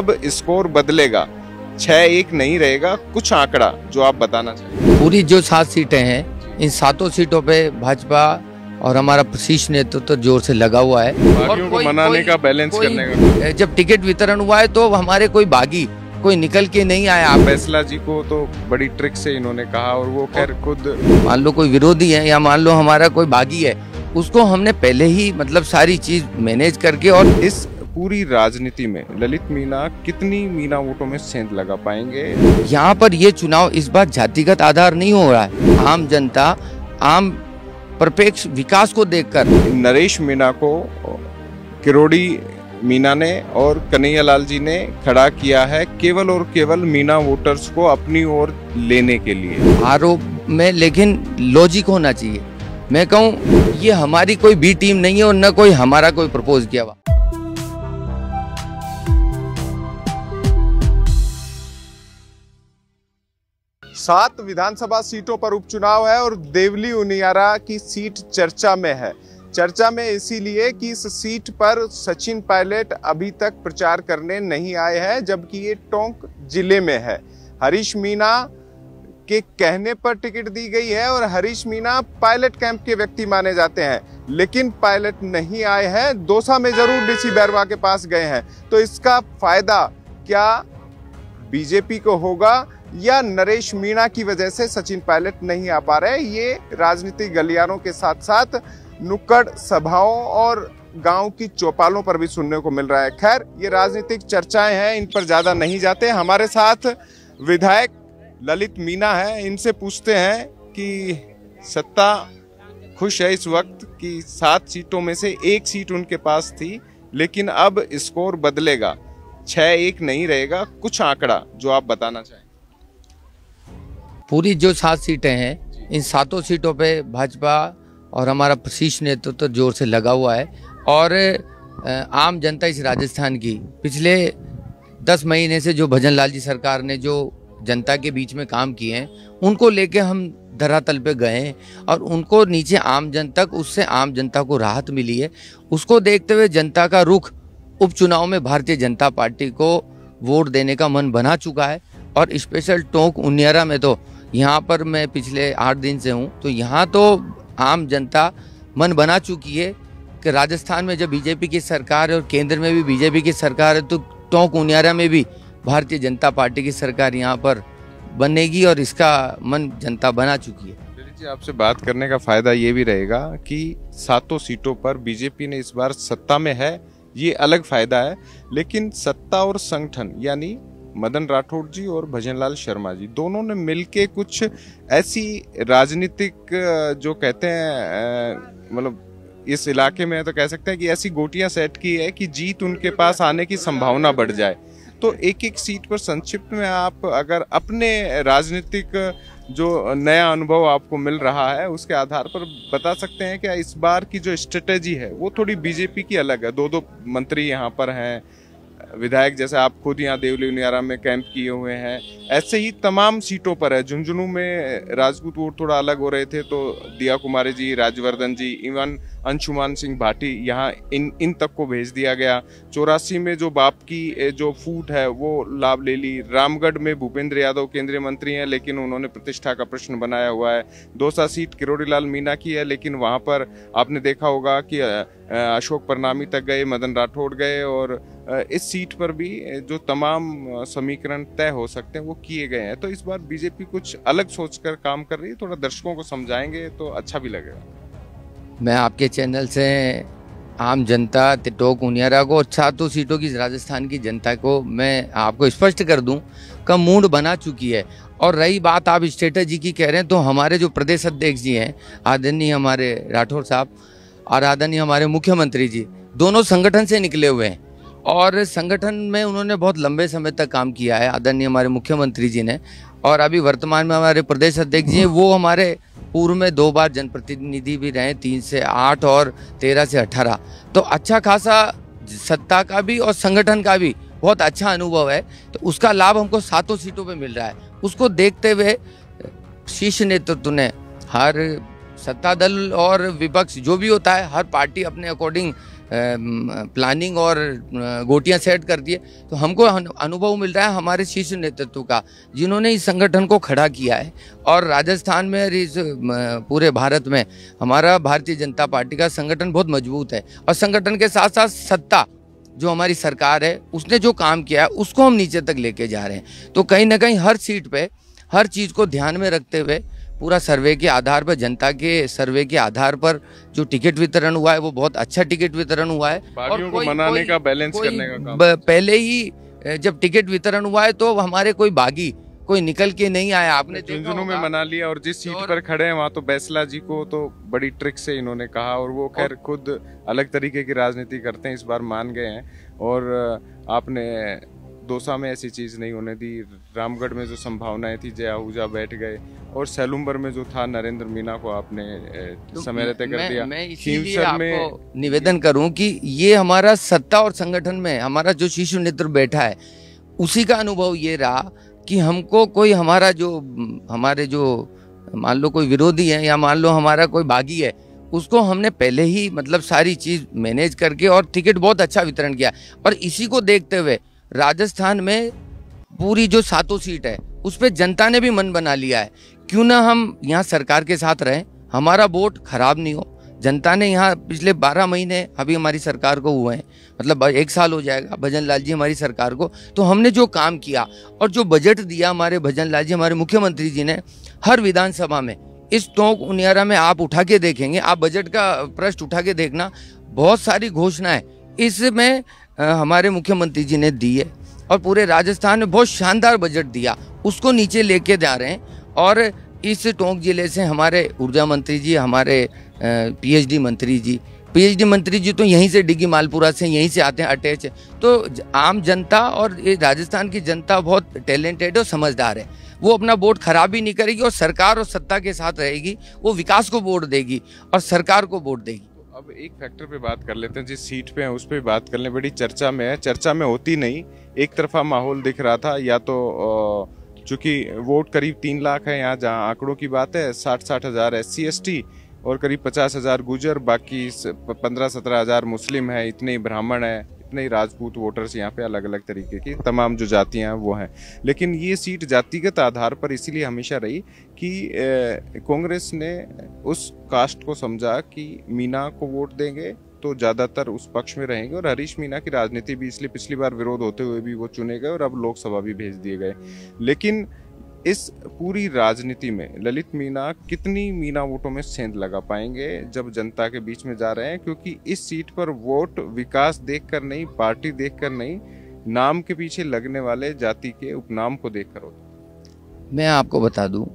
अब स्कोर बदलेगा, 6-1 नहीं रहेगा, कुछ आंकड़ा जो आप बताना चाहिए। पूरी जो 7 सीटें हैं, इन 7 सीटों पे भाजपा और हमारा शीर्ष नेतृत्व तो जोर से लगा हुआ है। बागियों को मनाने का, बैलेंस करने का। जब टिकट वितरण हुआ है तो हमारे कोई बागी कोई निकल के नहीं आया। फैसला जी को तो बड़ी ट्रिक से इन्होंने कहा, और वो खैर खुद मान लो कोई विरोधी है या मान लो हमारा कोई बागी है, उसको हमने पहले ही मतलब सारी चीज मैनेज करके। और इस पूरी राजनीति में ललित मीणा कितनी मीणा वोटों में सेंध लगा पाएंगे? यहाँ पर ये चुनाव इस बार जातिगत आधार नहीं हो रहा है, आम जनता आम प्रपेक्ष विकास को देखकर। नरेश मीणा को किरोड़ी मीणा ने और कन्हैया लाल जी ने खड़ा किया है केवल और केवल मीणा वोटर्स को अपनी ओर लेने के लिए। आरोप में लेकिन लॉजिक होना चाहिए। मैं कहूँ ये हमारी कोई बी टीम नहीं है और न कोई हमारा कोई प्रपोज किया हुआ। सात विधानसभा सीटों पर उपचुनाव है और देवली उनियारा की सीट चर्चा में है। चर्चा में इसीलिए कि इस सीट पर सचिन पायलट अभी तक प्रचार करने नहीं आए हैं, जबकि ये टोंक जिले में है। हरीश मीणा के कहने पर टिकट दी गई है और हरीश मीणा पायलट कैंप के व्यक्ति माने जाते हैं, लेकिन पायलट नहीं आए हैं। दौसा में जरूर डीसी बैरवा के पास गए हैं। तो इसका फायदा क्या बीजेपी को होगा या नरेश मीणा की वजह से सचिन पायलट नहीं आ पा रहे? ये राजनीतिक गलियारों के साथ साथ नुक्कड़ सभाओं और गांव की चौपालों पर भी सुनने को मिल रहा है। खैर, ये राजनीतिक चर्चाएं हैं, इन पर ज्यादा नहीं जाते। हमारे साथ विधायक ललित मीणा है, इनसे पूछते हैं कि सत्ता खुश है इस वक्त कि 7 सीटों में से 1 सीट उनके पास थी, लेकिन अब स्कोर बदलेगा, 6-1 नहीं रहेगा, कुछ आंकड़ा जो आप बताना चाहें। पूरी जो 7 सीटें हैं, इन 7 सीटों पे भाजपा और हमारा शीर्ष नेतृत्व तो जोर से लगा हुआ है। और आम जनता इस राजस्थान की पिछले 10 महीने से जो भजन लाल जी सरकार ने जो जनता के बीच में काम किए हैं, उनको लेके हम धरातल पे गए हैं और उनको नीचे आम जनता, उससे आम जनता को राहत मिली है। उसको देखते हुए जनता का रुख उपचुनाव में भारतीय जनता पार्टी को वोट देने का मन बना चुका है। और स्पेशल टोंक उनियारा में तो यहाँ पर मैं पिछले 8 दिन से हूँ, तो यहाँ तो आम जनता मन बना चुकी है कि राजस्थान में जब बीजेपी की सरकार है और केंद्र में भी बीजेपी की सरकार है, तो टोंक उनियारा में भी भारतीय जनता पार्टी की सरकार यहाँ पर बनेगी और इसका मन जनता बना चुकी है। जी, आपसे बात करने का फायदा ये भी रहेगा कि 7 सीटों पर बीजेपी ने इस बार सत्ता में है, ये अलग फायदा है। लेकिन सत्ता और संगठन यानी मदन राठौड़ जी और भजनलाल शर्मा जी दोनों ने मिलके कुछ ऐसी राजनीतिक जो कहते हैं मतलब इस इलाके में तो कह सकते हैं कि ऐसी गोटियां सेट की है कि जीत उनके पास आने की संभावना बढ़ जाए। तो एक सीट पर संक्षिप्त में आप अगर अपने राजनीतिक जो नया अनुभव आपको मिल रहा है उसके आधार पर बता सकते हैं क्या इस बार की जो स्ट्रेटेजी है वो थोड़ी बीजेपी की अलग है? 2-2 मंत्री यहाँ पर हैं, विधायक जैसे आप खुद यहाँ देवली उनियारा में कैंप किए हुए हैं, ऐसे ही तमाम सीटों पर है। झुंझुनू में राजपूत वोट थोड़ा अलग हो रहे थे, तो दिया कुमारी जी, राजवर्धन जी, इवन अंशुमान सिंह भाटी यहाँ इन तक को भेज दिया गया। 84 में जो बाप की जो फूट है वो लाभ ले ली। रामगढ़ में भूपेंद्र यादव केंद्रीय मंत्री हैं, लेकिन उन्होंने प्रतिष्ठा का प्रश्न बनाया हुआ है। दौसा सीट किरोड़ी लाल मीणा की है, लेकिन वहाँ पर आपने देखा होगा कि अशोक परनामी तक गए, मदन राठौड़ गए, और इस सीट पर भी जो तमाम समीकरण तय हो सकते हैं वो किए गए हैं। तो इस बार बीजेपी कुछ अलग सोचकर काम कर रही है, थोड़ा दर्शकों को समझाएंगे तो अच्छा भी लगेगा। मैं आपके चैनल से आम जनता टोंक उनियारा को और 7 सीटों की राजस्थान की जनता को मैं आपको स्पष्ट कर दूं का मूड बना चुकी है। और रही बात आप स्ट्रेटेजी की कह रहे हैं, तो हमारे जो प्रदेश अध्यक्ष जी हैं आदरणीय हमारे राठौड़ साहब और आदरणीय हमारे मुख्यमंत्री जी, दोनों संगठन से निकले हुए हैं और संगठन में उन्होंने बहुत लंबे समय तक काम किया है, आदरणीय हमारे मुख्यमंत्री जी ने। और अभी वर्तमान में हमारे प्रदेश अध्यक्ष जी हैं, वो हमारे पूर्व में 2 बार जनप्रतिनिधि भी रहे, 3 से 8 और 13 से 18। तो अच्छा खासा सत्ता का भी और संगठन का भी बहुत अच्छा अनुभव है। तो उसका लाभ हमको 7 सीटों पे मिल रहा है। उसको देखते हुए शीर्ष नेतृत्व ने, हर सत्ता दल और विपक्ष जो भी होता है, हर पार्टी अपने अकॉर्डिंग प्लानिंग और गोटियां सेट कर दी है। तो हमको अनुभव मिल रहा है हमारे शीर्ष नेतृत्व का, जिन्होंने इस संगठन को खड़ा किया है। और राजस्थान में और इस पूरे भारत में हमारा भारतीय जनता पार्टी का संगठन बहुत मजबूत है। और संगठन के साथ साथ सत्ता जो हमारी सरकार है उसने जो काम किया है उसको हम नीचे तक लेके जा रहे हैं। तो कहीं ना कहीं हर सीट पे हर चीज़ को ध्यान में रखते हुए पूरा सर्वे के आधार पर, जनता के सर्वे के आधार पर जो टिकट वितरण हुआ है वो बहुत अच्छा टिकट वितरण हुआ है। और को मनाने का, बैलेंस करने का काम। पहले ही जब टिकट वितरण हुआ है तो हमारे कोई बागी कोई निकल के नहीं आया। आपने झुंझुनू में मना लिया और जिस सीट पर खड़े हैं वहाँ तो बैसला जी को तो बड़ी ट्रिक से इन्होंने कहा, और वो खैर खुद अलग तरीके की राजनीति करते हैं, इस बार मान गए हैं। और आपने दौसा में ऐसी चीज नहीं होने दी, रामगढ़ में जो संभावनाएं थी जय आहूजा बैठ गए, और सैलुम्बर में जो था नरेंद्र मीना को आपने समय रहते कर दिया। मैं इसीलिए आपको निवेदन करूं कि ये हमारा सत्ता और संगठन में हमारा जो शीर्ष नेतृत्व बैठा है उसी का अनुभव ये रहा कि हमको कोई हमारे जो मान लो कोई विरोधी है या मान लो हमारा कोई बागी है, उसको हमने पहले ही मतलब सारी चीज मैनेज करके और टिकट बहुत अच्छा वितरण किया। और इसी को देखते हुए राजस्थान में पूरी जो 7 सीट है उस पर जनता ने भी मन बना लिया है, क्यों ना हम यहाँ सरकार के साथ रहें, हमारा वोट खराब नहीं हो। जनता ने यहाँ पिछले 12 महीने अभी हमारी सरकार को हुए हैं, मतलब 1 साल हो जाएगा भजन लाल जी हमारी सरकार को, तो हमने जो काम किया और जो बजट दिया हमारे भजन लाल जी हमारे मुख्यमंत्री जी ने हर विधानसभा में, इस टोंक उनियारा में आप उठा के देखेंगे, आप बजट का पृष्ठ उठा के देखना, बहुत सारी घोषणाएं इसमें हमारे मुख्यमंत्री जी ने दी है। और पूरे राजस्थान में बहुत शानदार बजट दिया, उसको नीचे लेके जा रहे हैं। और इस टोंक जिले से हमारे ऊर्जा मंत्री जी, हमारे पीएचडी मंत्री जी तो यहीं से डिग्गी मालपुरा से यहीं से आते हैं, अटैच। तो आम जनता और ये राजस्थान की जनता बहुत टैलेंटेड और समझदार है, वो अपना वोट खराब भी नहीं करेगी और सरकार और सत्ता के साथ रहेगी, वो विकास को वोट देगी और सरकार को वोट देगी। अब एक फैक्टर पे बात कर लेते हैं, जिस सीट पे हैं उस पे बात कर लें। बड़ी चर्चा में है, चर्चा में होती नहीं, एक तरफा माहौल दिख रहा था। या तो चूंकि वोट करीब 3 लाख है यहाँ, जहाँ आंकड़ों की बात है 60 हज़ार SC ST और करीब 50 हज़ार गुजर, बाकी 15-17 हज़ार मुस्लिम है, इतने ही ब्राह्मण है, इतने ही राजपूत वोटर्स यहाँ पे अलग अलग तरीके की तमाम जो जातियाँ हैं वो हैं। लेकिन ये सीट जातिगत आधार पर इसीलिए हमेशा रही कि कांग्रेस ने उस कास्ट को समझा कि मीना को वोट देंगे तो ज़्यादातर उस पक्ष में रहेंगे। और हरीश मीना की राजनीति भी इसलिए पिछली बार विरोध होते हुए भी वो चुने गए और अब लोकसभा भी भेज दिए गए। लेकिन इस पूरी राजनीति में ललित मीना कितनी मीना वोटों में सेंध लगा पाएंगे जब जनता के बीच में जा रहे हैं, क्योंकि इस सीट पर वोट विकास देखकर नहीं, पार्टी देखकर नहीं, नाम के पीछे लगने वाले जाति के उपनाम को देखकर होता। मैं आपको बता दूं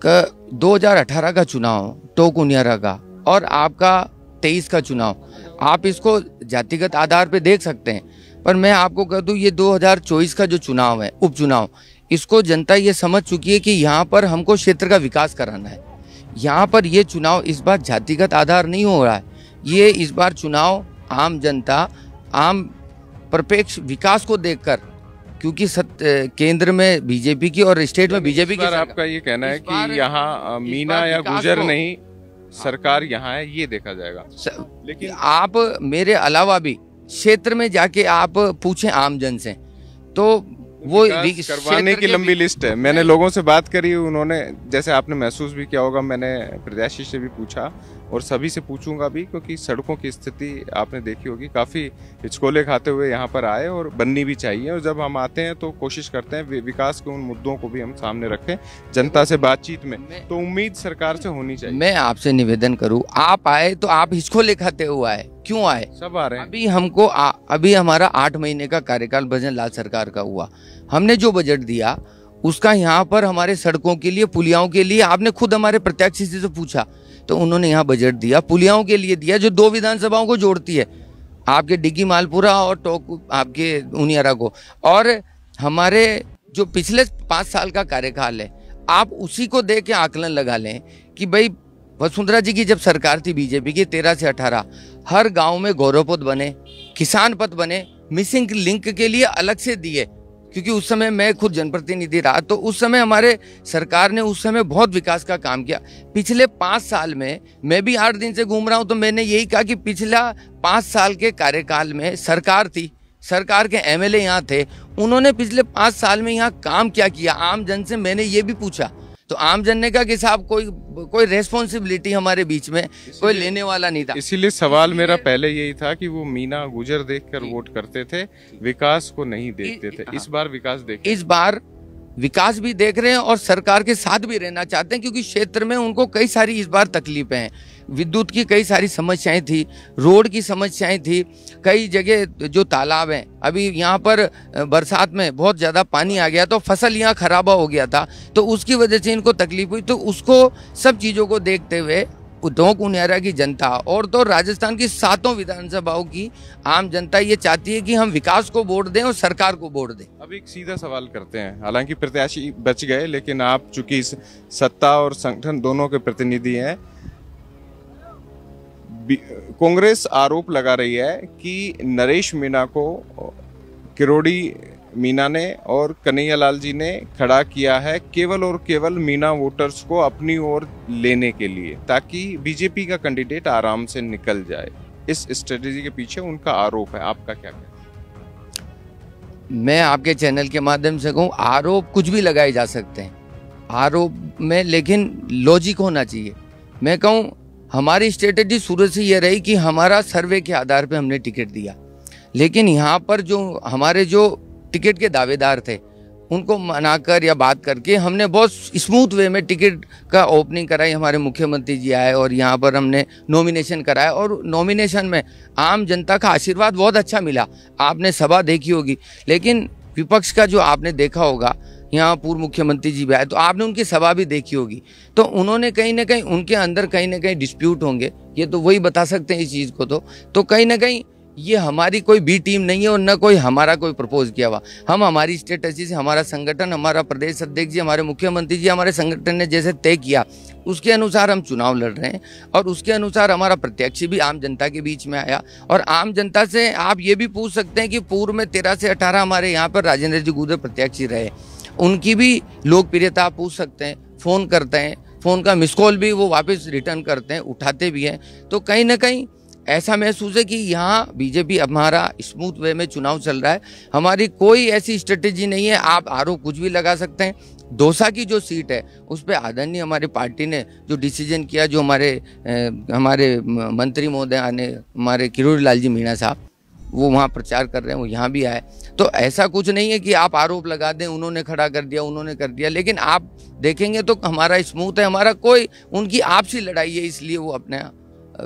कि 2018 का चुनाव टोंक उनियारा का और आपका 23 का चुनाव, आप इसको जातिगत आधार पे देख सकते हैं, पर मैं आपको कह दूं ये 2024 का जो चुनाव है, उपचुनाव, इसको जनता ये समझ चुकी है कि यहाँ पर हमको क्षेत्र का विकास कराना है। यहाँ पर ये चुनाव इस बार जातिगत आधार नहीं हो रहा है, ये इस बार चुनाव आम जनता, आम प्रपेक्ष विकास को देखकर, क्योंकि केंद्र में बीजेपी की और स्टेट में बीजेपी की। आपका ये कहना है कि यहाँ मीना या गुजर नहीं, सरकार यहाँ है, ये देखा जाएगा। लेकिन आप मेरे अलावा भी क्षेत्र में जाके आप पूछें आम जन से, तो वो करवाने की लंबी लिस्ट है। मैंने लोगों से बात करी, उन्होंने, जैसे आपने महसूस भी किया होगा, मैंने प्रत्याशी से भी पूछा और सभी से पूछूंगा भी, क्योंकि सड़कों की स्थिति आपने देखी होगी, काफ़ी हिचकोले खाते हुए यहाँ पर आए और बननी भी चाहिए। और जब हम आते हैं तो कोशिश करते हैं विकास के उन मुद्दों को भी हम सामने रखें जनता से बातचीत में, तो उम्मीद सरकार से होनी चाहिए। मैं आपसे निवेदन करूँ, आप आए तो आप हिचकोले खाते हुए आए, क्यों आए? सब आ रहे हैं। अभी हमको अभी हमारा 8 महीने का कार्यकाल भजन लाल सरकार का हुआ, हमने जो बजट दिया उसका यहाँ पर हमारे सड़कों के लिए, पुलियाओं के लिए, आपने खुद हमारे प्रत्याशी से पूछा तो उन्होंने यहाँ बजट दिया, पुलियाओं के लिए दिया, जो 2 विधानसभाओं को जोड़ती है, आपके डिग्गी मालपुरा और टोंक आपके उनियारा को। और हमारे जो पिछले 5 साल का कार्यकाल है, आप उसी को देख के आकलन लगा लें कि भाई वसुंधरा जी की जब सरकार थी बीजेपी की 13 से 18, हर गांव में गौरव पथ बने, किसान पथ बने, मिसिंग लिंक के लिए अलग से दिए, क्योंकि उस समय मैं खुद जनप्रतिनिधि रहा, तो उस समय हमारे सरकार ने उस समय बहुत विकास का काम किया। पिछले 5 साल में मैं भी 8 दिन से घूम रहा हूं, तो मैंने यही कहा कि पिछला 5 साल के कार्यकाल में सरकार थी, सरकार के एमएलए यहाँ थे, उन्होंने पिछले 5 साल में यहाँ काम क्या किया। आम जन से मैंने ये भी पूछा, तो आम जन ने कहा कि साहब कोई रेस्पॉन्सिबिलिटी हमारे बीच में कोई लेने वाला नहीं था। इसीलिए सवाल मेरा पहले यही था कि वो मीना गुजर देखकर वोट करते थे, विकास को नहीं देखते थे। इस बार विकास देख, इस बार विकास भी देख रहे हैं और सरकार के साथ भी रहना चाहते हैं, क्योंकि क्षेत्र में उनको कई सारी इस बार तकलीफें हैं। विद्युत की कई सारी समस्याएं थी, रोड की समस्याएं थी, कई जगह जो तालाब हैं, अभी यहाँ पर बरसात में बहुत ज़्यादा पानी आ गया तो फसल यहाँ खराबा हो गया था, तो उसकी वजह से इनको तकलीफ हुई। तो उसको सब चीज़ों को देखते हुए टोंक उनियारा की जनता और तो राजस्थान की 7 विधानसभाओं की आम जनता ये चाहती है कि हम विकास को वोट दें और सरकार को वोट दें। अब एक सीधा सवाल करते हैं, हालांकि प्रत्याशी बच गए, लेकिन आप चूंकि सत्ता और संगठन दोनों के प्रतिनिधि हैं, कांग्रेस आरोप लगा रही है कि नरेश मीणा को किरोड़ी मीना ने और कन्हैयालाल जी ने खड़ा किया है केवल और केवल मीना वोटर्स को अपनी ओर लेने के लिए, ताकि बीजेपी का कैंडिडेट आराम से निकल जाए। इस स्ट्रेटेजी के पीछे उनका आरोप है, आपका क्या कहना है? मैं आपके चैनल के माध्यम से कहूँ, आरोप कुछ भी लगाए जा सकते हैं आरोप में, लेकिन लॉजिक होना चाहिए। मैं कहूँ हमारी स्ट्रेटेजी शुरू से ये रही कि हमारा सर्वे के आधार पे हमने टिकट दिया, लेकिन यहाँ पर जो हमारे जो टिकट के दावेदार थे उनको मनाकर या बात करके हमने बहुत स्मूथ वे में टिकट का ओपनिंग कराई। हमारे मुख्यमंत्री जी आए और यहाँ पर हमने नॉमिनेशन कराया, और नॉमिनेशन में आम जनता का आशीर्वाद बहुत अच्छा मिला। आपने सभा देखी होगी, लेकिन विपक्ष का जो आपने देखा होगा, यहाँ पूर्व मुख्यमंत्री जी भी आए तो आपने उनकी सभा भी देखी होगी, तो उन्होंने कहीं ना कहीं उनके अंदर कहीं ना कहीं डिस्प्यूट होंगे, ये तो वही बता सकते हैं इस चीज़ को। तो कहीं ना कहीं ये हमारी कोई बी टीम नहीं है और न कोई हमारा कोई प्रपोज किया हुआ। हम हमारी स्ट्रेटजी से, हमारा संगठन, हमारा प्रदेश अध्यक्ष जी, हमारे मुख्यमंत्री जी, हमारे संगठन ने जैसे तय किया उसके अनुसार हम चुनाव लड़ रहे हैं, और उसके अनुसार हमारा प्रत्याशी भी आम जनता के बीच में आया। और आम जनता से आप ये भी पूछ सकते हैं कि पूर्व में 13 से 18 हमारे यहाँ पर राजेंद्र जी गुर्जर प्रत्याशी रहे, उनकी भी लोकप्रियता आप पूछ सकते हैं। फ़ोन करते हैं, फ़ोन का मिस कॉल भी वो वापस रिटर्न करते हैं, उठाते भी हैं। तो कहीं ना कहीं ऐसा महसूस है कि यहाँ बीजेपी हमारा स्मूथ वे में चुनाव चल रहा है। हमारी कोई ऐसी स्ट्रेटेजी नहीं है, आप आरोप कुछ भी लगा सकते हैं। दौसा की जो सीट है उस पर आदरणीय हमारी पार्टी ने जो डिसीजन किया, जो हमारे मंत्री महोदय ने, हमारे किरोड़ी लाल जी मीणा साहब, वो वहाँ प्रचार कर रहे हैं, वो यहाँ भी आए। तो ऐसा कुछ नहीं है कि आप आरोप लगा दें उन्होंने खड़ा कर दिया, उन्होंने कर दिया, लेकिन आप देखेंगे तो हमारा स्मूथ है। हमारा कोई उनकी आपसी लड़ाई है, इसलिए वो अपने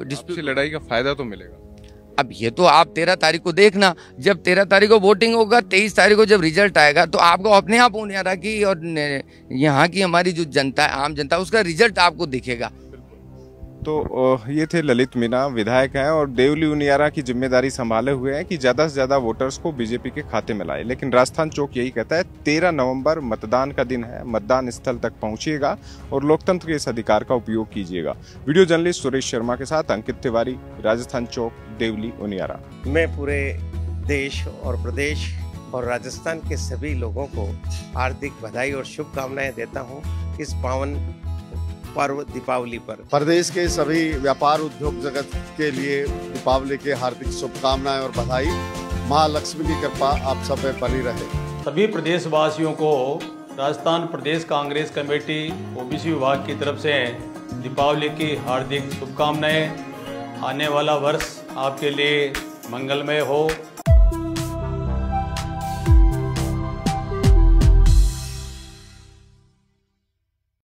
डिस्प्यूट लड़ाई का फायदा तो मिलेगा। अब ये तो आप 13 तारीख को देखना, जब 13 तारीख को वोटिंग होगा, 23 तारीख को जब रिजल्ट आएगा तो आपको अपने आप उनियारा की और यहाँ की हमारी जो जनता है, आम जनता, उसका रिजल्ट आपको दिखेगा। तो ये थे ललित मीणा, विधायक हैं और देवली उनियारा की जिम्मेदारी संभाले हुए हैं कि ज्यादा से ज्यादा वोटर्स को बीजेपी के खाते में लाए। लेकिन राजस्थान चौक यही कहता है 13 नवंबर मतदान का दिन है, मतदान स्थल तक पहुंचिएगा और लोकतंत्र के इस अधिकार का उपयोग कीजिएगा। वीडियो जर्नलिस्ट सुरेश शर्मा के साथ अंकित तिवारी, राजस्थान चौक, देवली उनियारा। मैं पूरे देश और प्रदेश और राजस्थान के सभी लोगों को हार्दिक बधाई और शुभकामनाएं देता हूं इस पावन पर्व दीपावली पर। प्रदेश के सभी व्यापार उद्योग जगत के लिए दीपावली के हार्दिक शुभकामनाएं और बधाई। महालक्ष्मी की कृपा आप सब पे बनी रहे। सभी प्रदेशवासियों को राजस्थान प्रदेश कांग्रेस कमेटी ओबीसी विभाग की तरफ से दीपावली की हार्दिक शुभकामनाएं। आने वाला वर्ष आपके लिए मंगलमय हो।